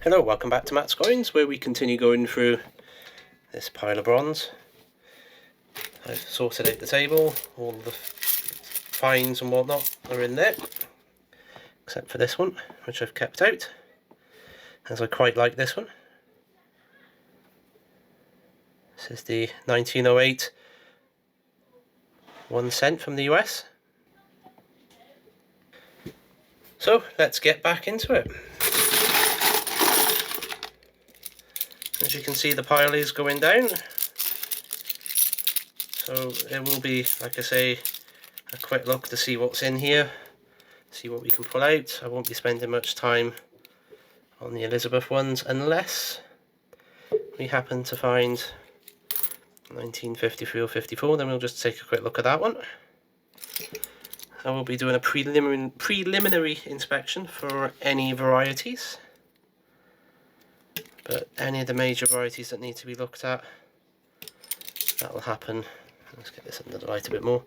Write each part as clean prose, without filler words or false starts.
Hello, welcome back to Matt's Coins, where we continue going through this pile of bronze. I've sorted out the table, all the fines and whatnot are in there, except for this one, which I've kept out, as I quite like this one. This is the 1908 1 cent from the US. So let's get back into it. As you can see, the pile is going down, so it will be, like I say, a quick look to see what's in here, see what we can pull out. I won't be spending much time on the Elizabeth ones unless we happen to find 1953 or 54, then we'll just take a quick look at that one. I will be doing a preliminary inspection for any varieties, but any of the major varieties that need to be looked at, that will happen, let's get this under the light a bit more,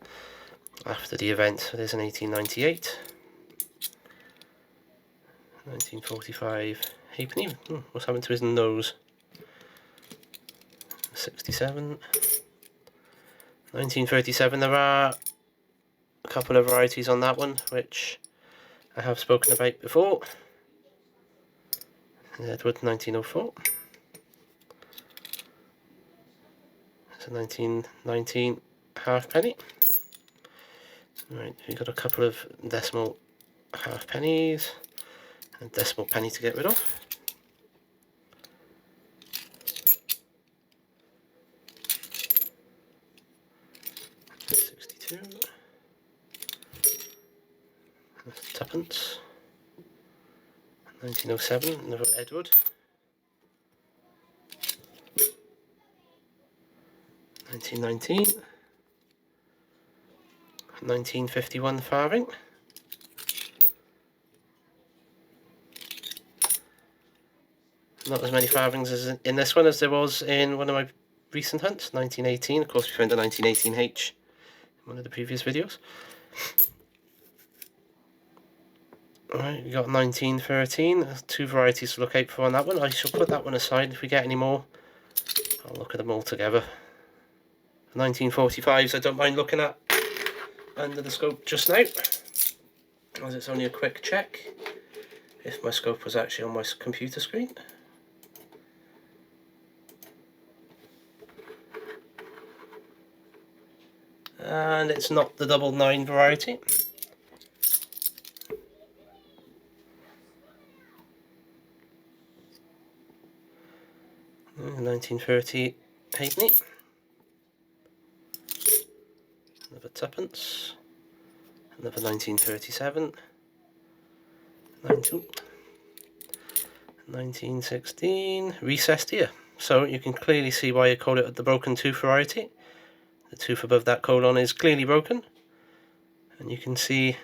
after the event. So there's an 1898, 1945 halfpenny, what's happened to his nose, 67, 1937, there are a couple of varieties on that one which I have spoken about before. Edward 1904. It's a 1919 halfpenny. Right, we've got a couple of decimal halfpennies and a decimal penny to get rid of. That's tuppence. 1907, another Edward. 1919. 1951 farthing. Not as many farthings as in this one as there was in one of my recent hunts, 1918. Of course, we found a 1918H in one of the previous videos. Alright, we got 1913, there's two varieties to look out for on that one. I shall put that one aside. If we get any more, I'll look at them all together. 1945s I don't mind looking at under the scope just now, as it's only a quick check if my scope was actually on my computer screen. And it's not the 99 variety. 1930 halfpenny, another tuppence, another 1937, 1916, recessed here. So you can clearly see why I call it the broken tooth variety. The tooth above that colon is clearly broken, and you can see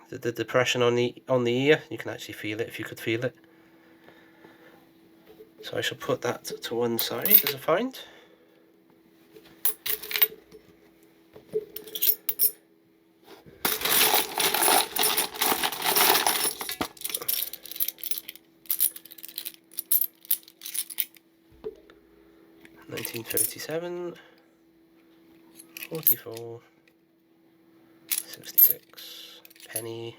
the depression on the ear. You can actually feel it if you could feel it. So I shall put that to one side as a find. $1937, 44, 66, penny,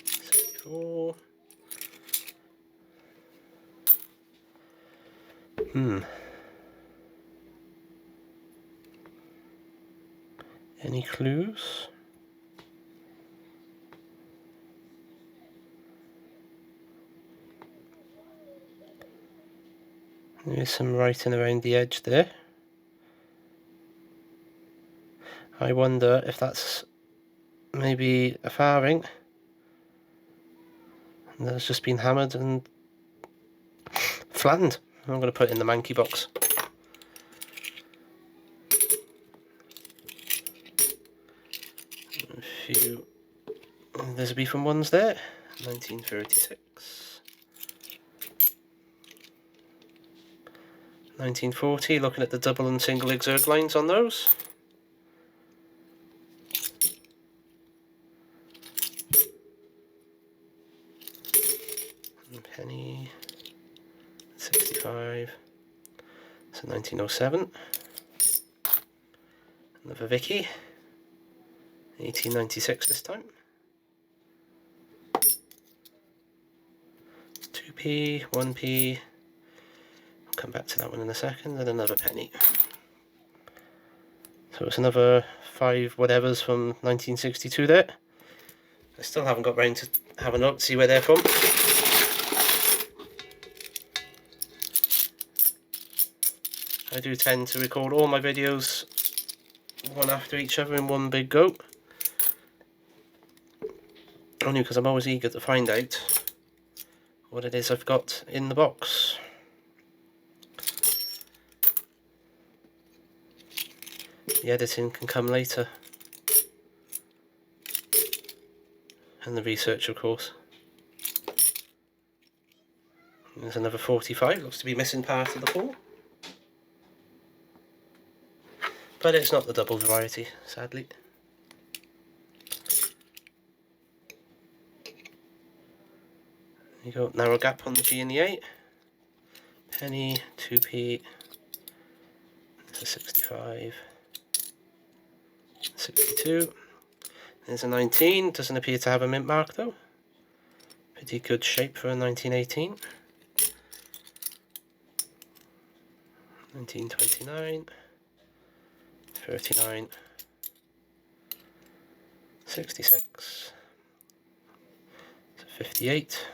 64. Any clues? There's some writing around the edge there. I wonder if that's maybe a farthing that's just been hammered and flattened. I'm going to put it in the Mankey box. A few Elizabethan ones there. 1936. 1940, looking at the double and single exerg lines on those. Penny, 65, so 1907. Another Vicky, 1896 this time. 2p, 1p, I'll come back to that one in a second, and another penny. So it's another 5 whatevers from 1962 there. I still haven't got round to having a look to see where they're from. I do tend to record all my videos one after each other in one big go. Only because I'm always eager to find out what it is I've got in the box. The editing can come later. And the research, of course. There's another 45, looks to be missing part of the pull. But it's not the double variety, sadly. There you go, narrow gap on the G and the 8. Penny, 2p, there's a 65, 62. There's a 19, doesn't appear to have a mint mark though. Pretty good shape for a 1918. 1929, 39, 66, 58,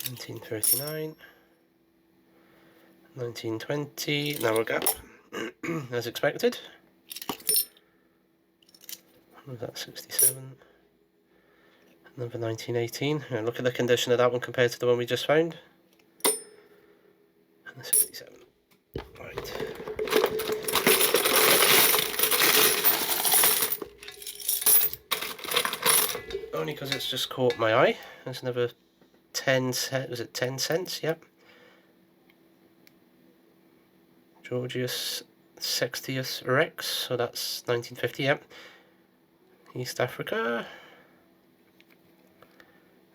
1939, 1920, narrow gap, as expected. What was that, 67? Another 1918. And look at the condition of that one compared to the one we just found. And the 67. Right. Only because it's just caught my eye. There's another 10 cents. Was it 10 cents? Yep. Georgius Sextius Rex. So that's 1950. Yep. East Africa.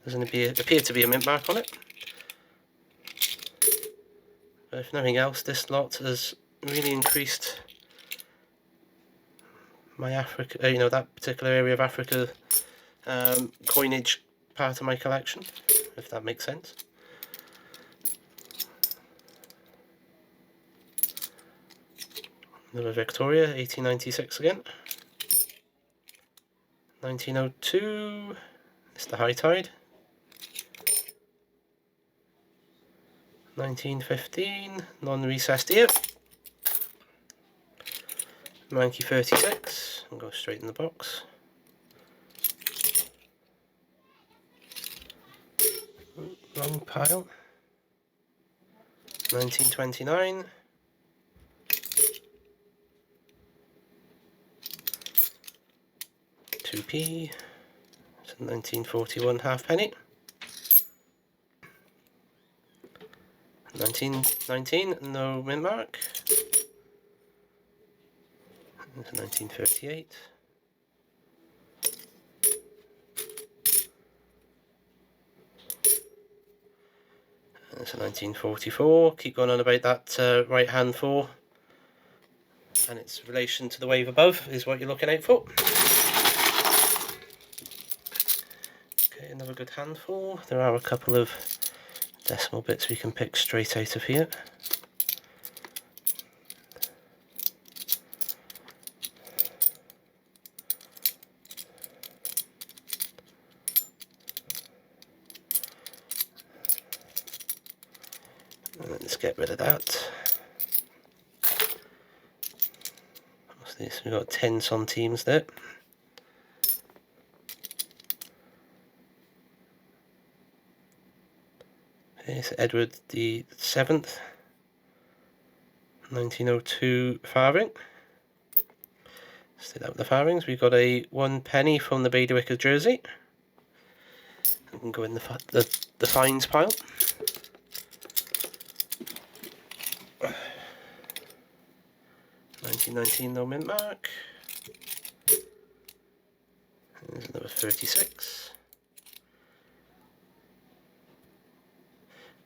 Doesn't appear to be a mint mark on it. But if nothing else, this lot has really increased my Africa, that particular area of Africa coinage part of my collection, if that makes sense. Another Victoria, 1896 again. 1902, it's the high tide. 1915, non-recessed here. Monkey 36, and go straight in the box. Wrong pile. 1929. 2p. It's a 1941 halfpenny. 1919, no mint mark. It's 1938. And it's a 1944. Keep going on about that right hand 4. And its relation to the wave above is what you're looking out for. Okay, another good handful. There are a couple of decimal bits we can pick straight out of here. Let's get rid of that. What's this? We've got 10 centimes there. Okay, so Edward the 7th, 1902 farthing. Stay that with the farthings. We've got a 1 penny from the Bailiwick jersey. We can go in the fines pile. $1919, no mint mark. There's another 36.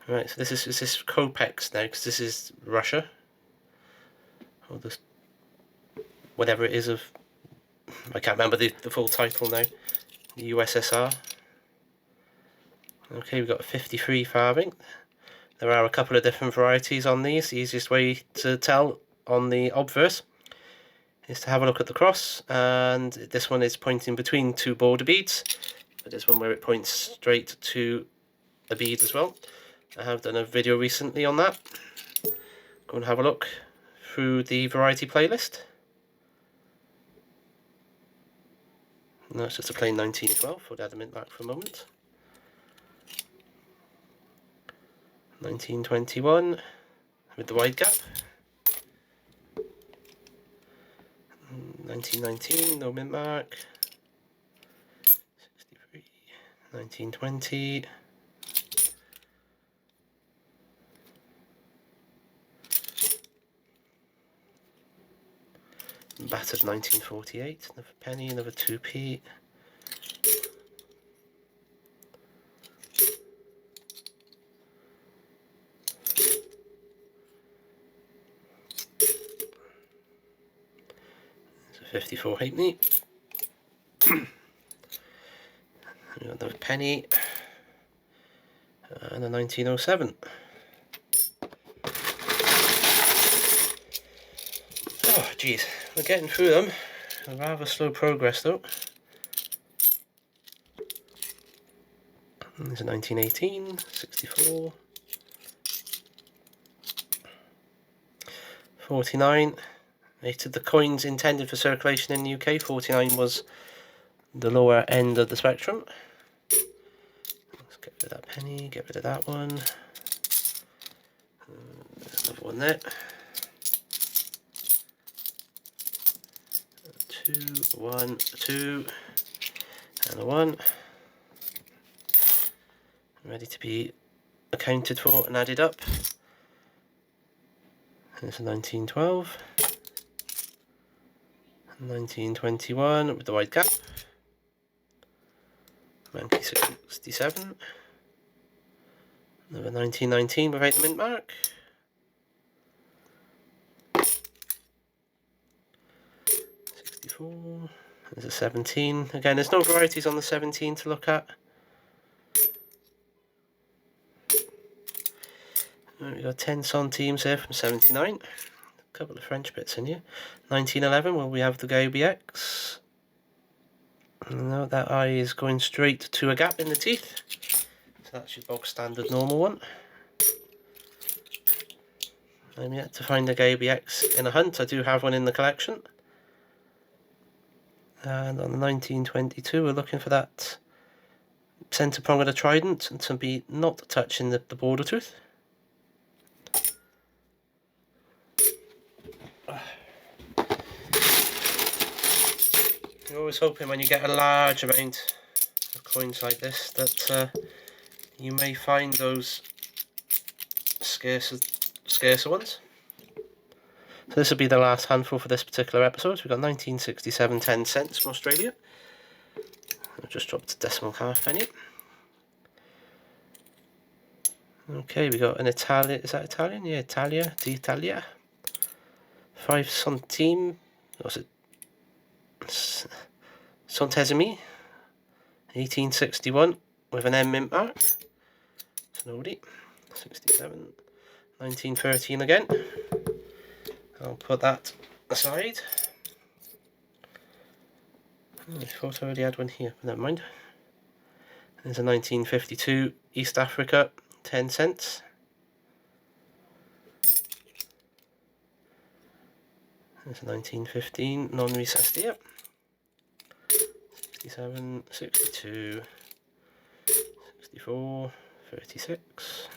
Right, so this is Copex now, because this is Russia, or this, whatever it is of, I can't remember the full title now, the USSR. Okay, we've got a 53 farthing. There are a couple of different varieties on these. The easiest way to tell on the obverse is to have a look at the cross, and this one is pointing between two border beads, but this one where it points straight to a bead as well. I have done a video recently on that. Go and have a look through the variety playlist. No, it's just a plain 1912. We'll add a mint mark for a moment. 1921 with the wide gap. 1919, no mint mark. 63, 1920. Battered 1948, another penny, another 2p. There's a 54 halfpenny. We've got another penny. And a 1907. Oh, geez, we're getting through them. A rather slow progress though. There's a 1918, 64, 49. Rated the coins intended for circulation in the UK. 49 was the lower end of the spectrum. Let's get rid of that penny, get rid of that one. There's another one there. 2, 1, 2, and a 1. Ready to be accounted for and added up. There's a 1912. 1921 with the wide gap. Monkey 67. Another 1919 without the mint mark. 64. There's a 17. Again, there's no varieties on the 17 to look at. We've got 10 centimes here from 79. A couple of French bits in here. 1911, well, we have the GBX. No, that eye is going straight to a gap in the teeth. So that's your bog standard normal one. I'm yet to find a GBX in a hunt. I do have one in the collection. And on the 1922, we're looking for that centre prong of the trident and to be not touching the border tooth. You're always hoping when you get a large amount of coins like this that you may find those scarcer ones. So this will be the last handful for this particular episode. We've got 1967 10 cents from Australia. I've just dropped a decimal halfpenny. Okay, we got an Italian, is that Italian? Yeah, Italia, d'Italia. 5 centime, was it? Centesimi, 1861 with an M mint mark. It's an oldie. 67, 1913 again. I'll put that aside. I thought I already had one here, but never mind. There's a 1952 East Africa 10 cents. There's a 1915 non-recessed here. 67, 62, 64, 36,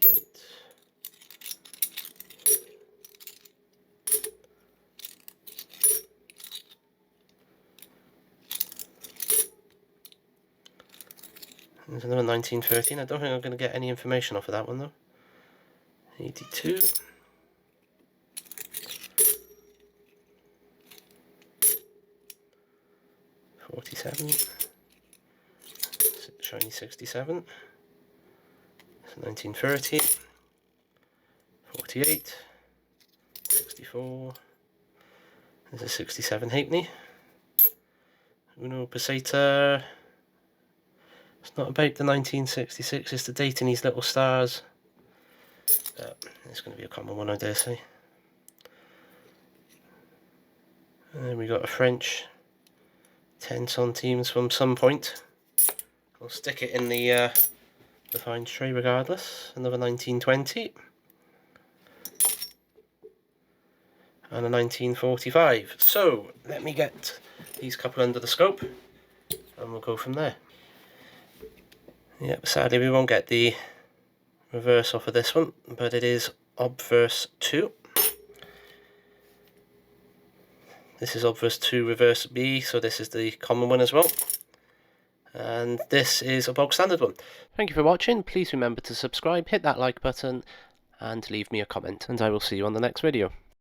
58. There's another 1913. I don't think I'm going to get any information off of that one though. 82. 47, shiny 67, 1930, 48, 64, there's a 67 halfpenny, Uno Peseta. It's not about the 1966, it's the date in these little stars. But it's going to be a common one, I dare say. And then we got a French 10 centimes from some point. We'll stick it in the fine tray regardless. Another 1920. And a 1945. So let me get these couple under the scope and we'll go from there. Yep, sadly we won't get the reverse off of this one, but it is obverse 2. This is obverse 2 reverse B, so this is the common one as well. And this is a bog standard one. Thank you for watching. Please remember to subscribe, hit that like button, and leave me a comment, and I will see you on the next video.